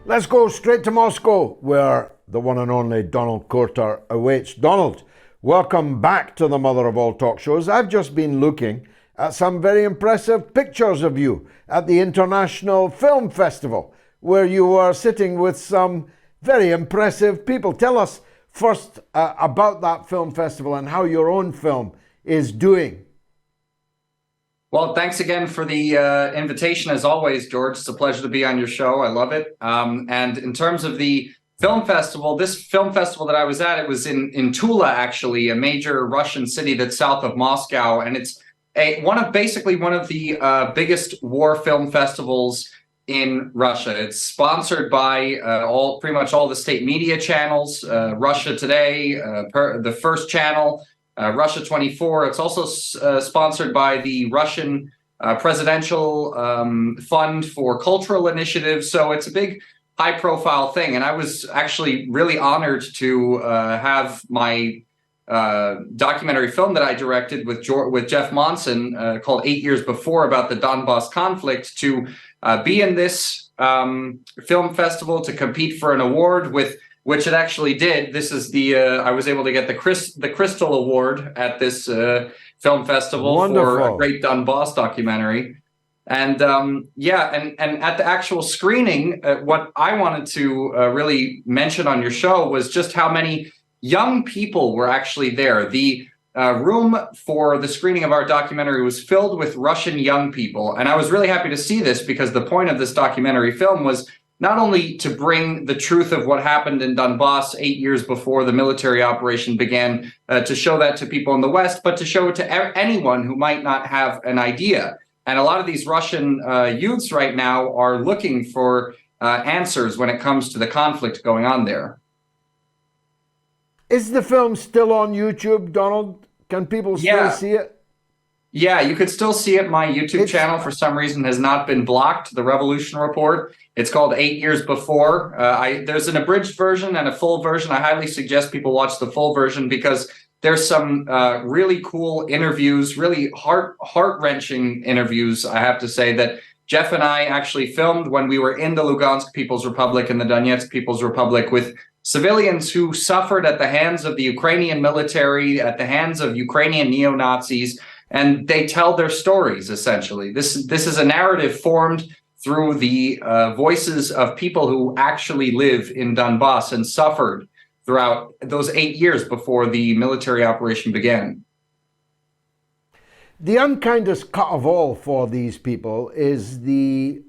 Let's go straight to Moscow, where the one and only Donald Courter awaits. Donald, welcome back to the mother of all talk shows. I've just been looking at some very impressive pictures of you at the International Film Festival, where you were sitting with some very impressive people. Tell us first about that film festival and how your own film is doing. Well, thanks again for the invitation, as always, George. It's a pleasure to be on your show. I love it. And in terms of the film festival, this film festival that I was at, it was in Tula, actually, a major Russian city that's south of Moscow. And it's one of the biggest war film festivals in Russia. It's sponsored by pretty much all the state media channels, Russia Today, the First Channel, Russia 24. It's also sponsored by the Russian Presidential Fund for Cultural Initiatives. So it's a big, high-profile thing. And I was actually really honored to have my documentary film that I directed with Jeff Monson called 8 Years Before, about the Donbas conflict, to be in this film festival, to compete for an award, with which it actually did. This is I was able to get the Crystal Award at this film festival. Wonderful. For a great Donbas documentary. And and at the actual screening, what I wanted to really mention on your show was just how many young people were actually there. The room for the screening of our documentary was filled with Russian young people. And I was really happy to see this, because the point of this documentary film was not only to bring the truth of what happened in Donbas 8 years before the military operation began, to show that to people in the West, but to show it to anyone who might not have an idea. And a lot of these Russian youths right now are looking for answers when it comes to the conflict going on there. Is the film still on YouTube, Donald? Can people still see it? Yeah, you could still see it. My YouTube channel, for some reason, has not been blocked. The Revolution Report. It's called 8 Years Before. There's an abridged version and a full version. I highly suggest people watch the full version, because there's some really cool interviews, really heart-wrenching interviews, I have to say, that Jeff and I actually filmed when we were in the Lugansk People's Republic and the Donetsk People's Republic, with civilians who suffered at the hands of the Ukrainian military, at the hands of Ukrainian neo-Nazis, and they tell their stories, essentially. This is a narrative formed through the voices of people who actually live in Donbas and suffered throughout those 8 years before the military operation began. The unkindest cut of all for these people is the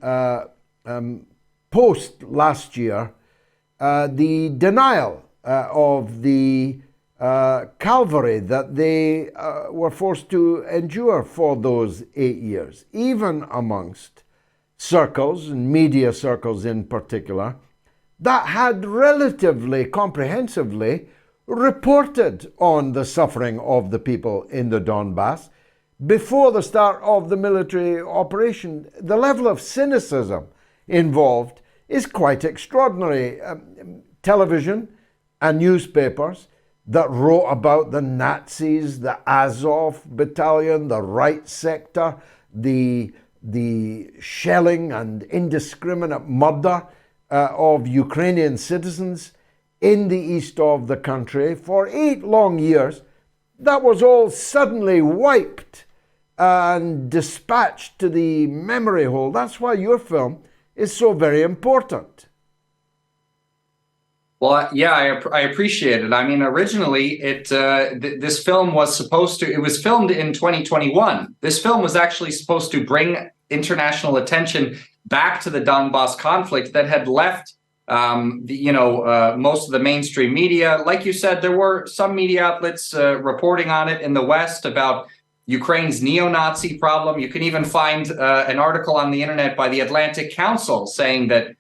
post last year, the denial of the calvary that they were forced to endure for those 8 years, even amongst circles, and media circles in particular, that had relatively comprehensively reported on the suffering of the people in the Donbas before the start of the military operation. The level of cynicism involved is quite extraordinary. Television and newspapers that wrote about the Nazis, the Azov battalion, the right sector, the shelling and indiscriminate murder of Ukrainian citizens in the east of the country for 8 long years, that was all suddenly wiped and dispatched to the memory hole. That's why your film is so very important. Well, yeah, I appreciate it. I mean, originally, this film was it was filmed in 2021. This film was actually supposed to bring international attention back to the Donbas conflict that had left, most of the mainstream media. Like you said, there were some media outlets reporting on it in the West about Ukraine's neo-Nazi problem. You can even find an article on the internet by the Atlantic Council saying that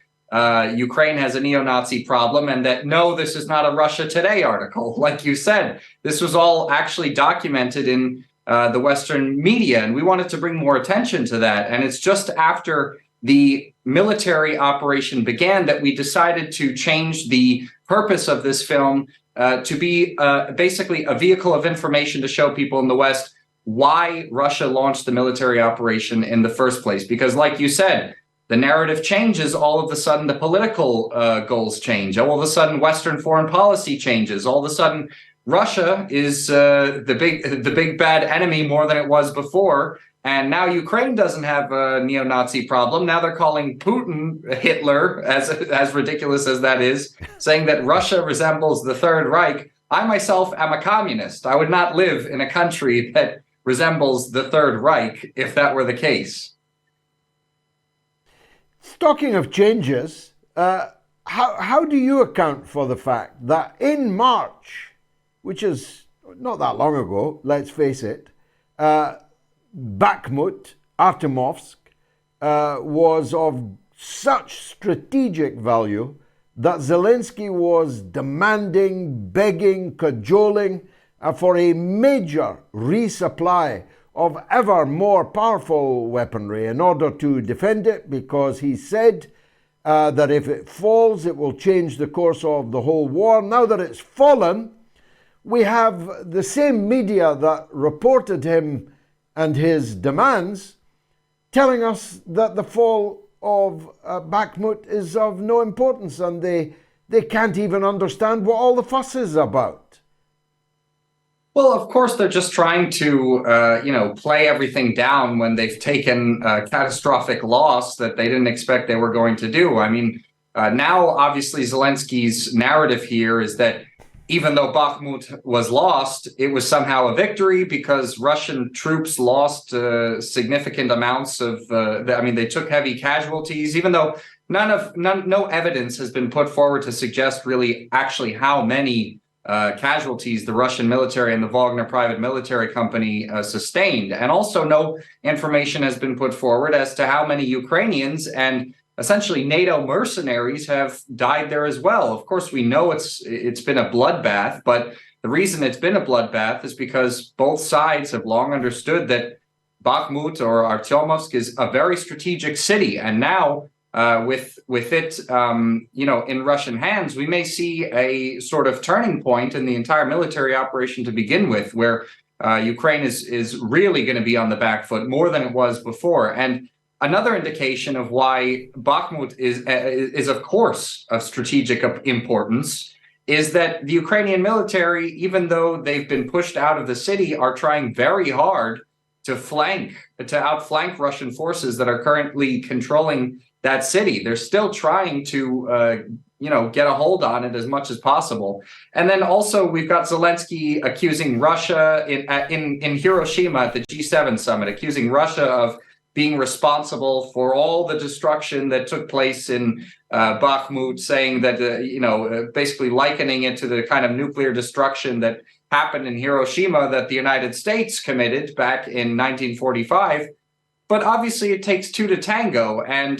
Ukraine has a neo-Nazi problem, and that, no, this is not a Russia Today article. Like you said, this was all actually documented in the Western media, and we wanted to bring more attention to that. And it's just after the military operation began that we decided to change the purpose of this film to be basically a vehicle of information to show people in the West why Russia launched the military operation in the first place. Because, like you said, the narrative changes, all of a sudden the political goals change. All of a sudden, Western foreign policy changes. All of a sudden, Russia is the big bad enemy more than it was before. And now Ukraine doesn't have a neo-Nazi problem. Now they're calling Putin Hitler, as ridiculous as that is, saying that Russia resembles the Third Reich. I myself am a communist. I would not live in a country that resembles the Third Reich if that were the case. Talking of changes, how do you account for the fact that in March, which is not that long ago, let's face it, Bakhmut, Artemovsk, was of such strategic value that Zelensky was demanding, begging, cajoling for a major resupply of ever more powerful weaponry in order to defend it, because he said that if it falls, it will change the course of the whole war. Now that it's fallen, we have the same media that reported him and his demands telling us that the fall of Bakhmut is of no importance, and they can't even understand what all the fuss is about. Well, of course, they're just trying to, play everything down when they've taken a catastrophic loss that they didn't expect they were going to do. I mean, now, obviously, Zelensky's narrative here is that even though Bakhmut was lost, it was somehow a victory because Russian troops lost significant amounts of, they took heavy casualties, even though no evidence has been put forward to suggest really actually how many casualties the Russian military and the Wagner private military company sustained. And also no information has been put forward as to how many Ukrainians and essentially NATO mercenaries have died there as well. Of course, we know it's been a bloodbath, but the reason it's been a bloodbath is because both sides have long understood that Bakhmut or Artyomovsk is a very strategic city. And now with it, in Russian hands, we may see a sort of turning point in the entire military operation to begin with, where Ukraine is really going to be on the back foot more than it was before. And another indication of why Bakhmut is of course of strategic importance is that the Ukrainian military, even though they've been pushed out of the city, are trying very hard to outflank Russian forces that are currently controlling that city. They're still trying to get a hold on it as much as possible. And then also we've got Zelensky accusing Russia in Hiroshima at the G7 summit, accusing Russia of being responsible for all the destruction that took place in Bakhmut, saying that, basically likening it to the kind of nuclear destruction that happened in Hiroshima that the United States committed back in 1945. But obviously it takes two to tango. And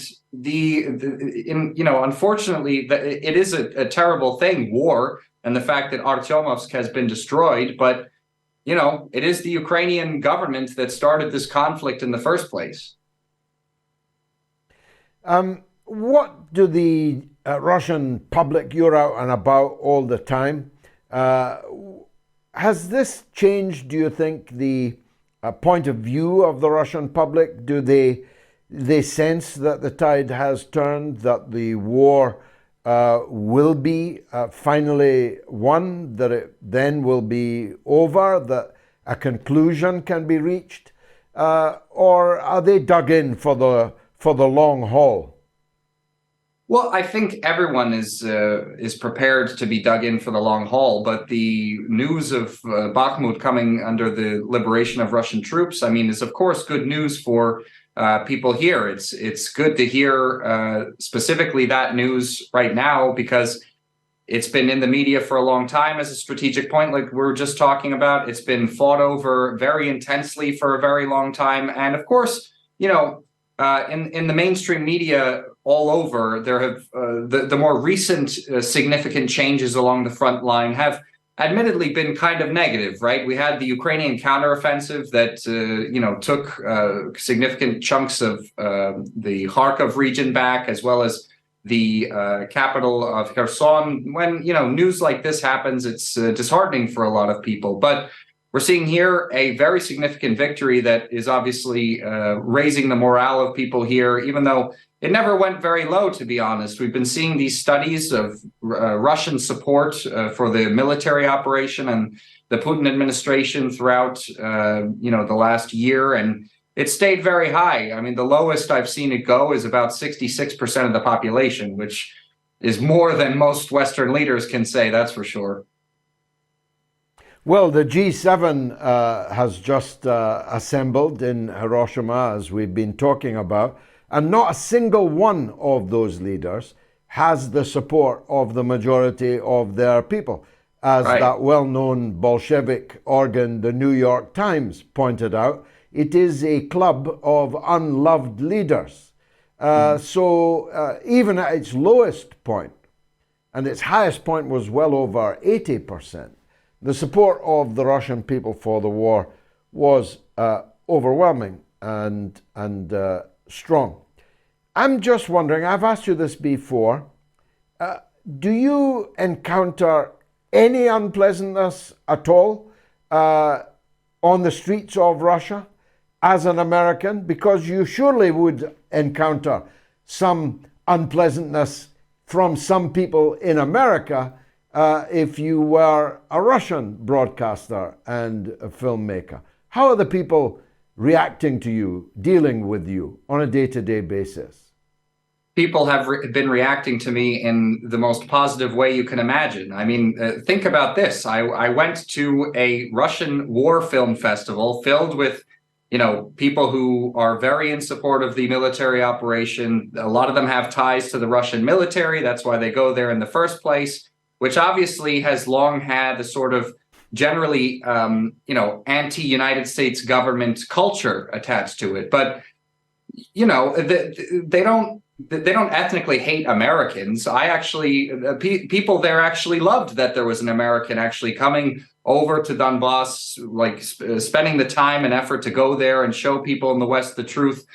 unfortunately, it is a terrible thing, war, and the fact that Artyomovsk has been destroyed. But it is the Ukrainian government that started this conflict in the first place. What do the Russian public, you're out and about all the time, has this changed, do you think, the point of view of the Russian public? Do they sense that the tide has turned, that the war will be finally won, that it then will be over, that a conclusion can be reached, or are they dug in for the long haul? Well, I think everyone is prepared to be dug in for the long haul, but the news of Bakhmut coming under the liberation of Russian troops, is of course good news for people here. It's good to hear specifically that news right now, because it's been in the media for a long time as a strategic point, like we were just talking about. It's been fought over very intensely for a very long time. And of course, in the mainstream media all over, there have the more recent significant changes along the front line have admittedly been kind of negative, right? We had the Ukrainian counteroffensive that, took significant chunks of the Kharkov region back, as well as the capital of Kherson. When, news like this happens, it's disheartening for a lot of people. But we're seeing here a very significant victory that is obviously raising the morale of people here, even though it never went very low, to be honest. We've been seeing these studies of Russian support for the military operation and the Putin administration throughout, the last year, and it stayed very high. I mean, the lowest I've seen it go is about 66% of the population, which is more than most Western leaders can say, that's for sure. Well, the G7 has just assembled in Hiroshima, as we've been talking about, and not a single one of those leaders has the support of the majority of their people. As that well-known Bolshevik organ, the New York Times, pointed out, it is a club of unloved leaders. So even at its lowest point, and its highest point was well over 80%, the support of the Russian people for the war was overwhelming and strong. I'm just wondering, I've asked you this before, do you encounter any unpleasantness at all on the streets of Russia as an American? Because you surely would encounter some unpleasantness from some people in America if you were a Russian broadcaster and a filmmaker. How are the people reacting to you, dealing with you on a day-to-day basis? People have been reacting to me in the most positive way you can imagine. I mean, think about this. I went to a Russian war film festival filled with, people who are very in support of the military operation. A lot of them have ties to the Russian military. That's why they go there in the first place, which obviously has long had a sort of generally, anti-United States government culture attached to it. But, they don't ethnically hate Americans. People there actually loved that there was an American actually coming over to Donbas, spending the time and effort to go there and show people in the West the truth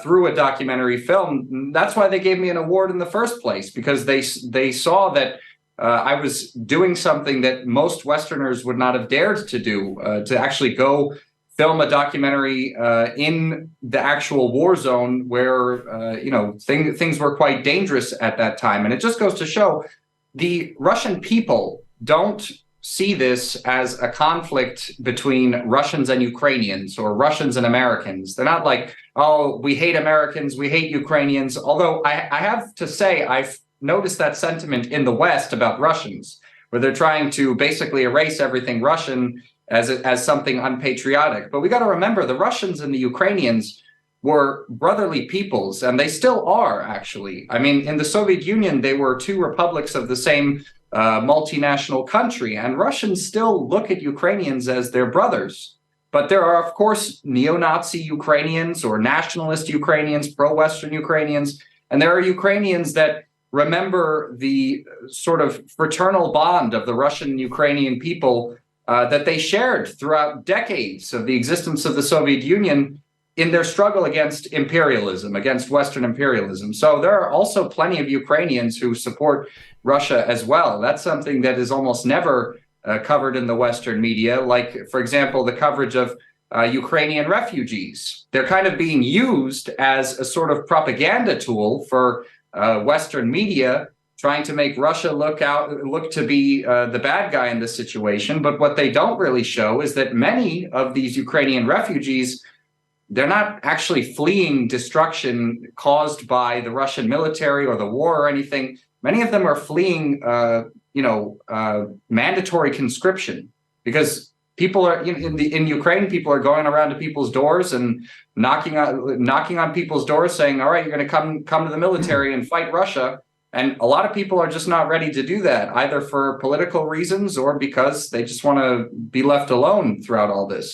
through a documentary film. That's why they gave me an award in the first place, because they saw that I was doing something that most Westerners would not have dared to do, to actually go film a documentary in the actual war zone where, things were quite dangerous at that time. And it just goes to show the Russian people don't see this as a conflict between Russians and Ukrainians or Russians and Americans. They're not like, oh, we hate Americans, we hate Ukrainians. Although I have to say, I've noticed that sentiment in the West about Russians, where they're trying to basically erase everything Russian as something unpatriotic. But we got to remember, the Russians and the Ukrainians were brotherly peoples, and they still are, actually. I mean, in the Soviet Union, they were two republics of the same multinational country, and Russians still look at Ukrainians as their brothers. But there are, of course, neo-Nazi Ukrainians or nationalist Ukrainians, pro-Western Ukrainians, and there are Ukrainians that remember the sort of fraternal bond of the Russian and Ukrainian people that they shared throughout decades of the existence of the Soviet Union in their struggle against imperialism, against Western imperialism. So there are also plenty of Ukrainians who support Russia as well. That's something that is almost never covered in the Western media. Like, for example, the coverage of Ukrainian refugees. They're kind of being used as a sort of propaganda tool for Western media, trying to make Russia look to be the bad guy in this situation. But what they don't really show is that many of these Ukrainian refugees, they're not actually fleeing destruction caused by the Russian military or the war or anything. Many of them are fleeing, mandatory conscription, because people are in Ukraine. People are going around to people's doors and knocking on people's doors, saying, "All right, you're going to come to the military and fight Russia." And a lot of people are just not ready to do that, either for political reasons or because they just want to be left alone throughout all this.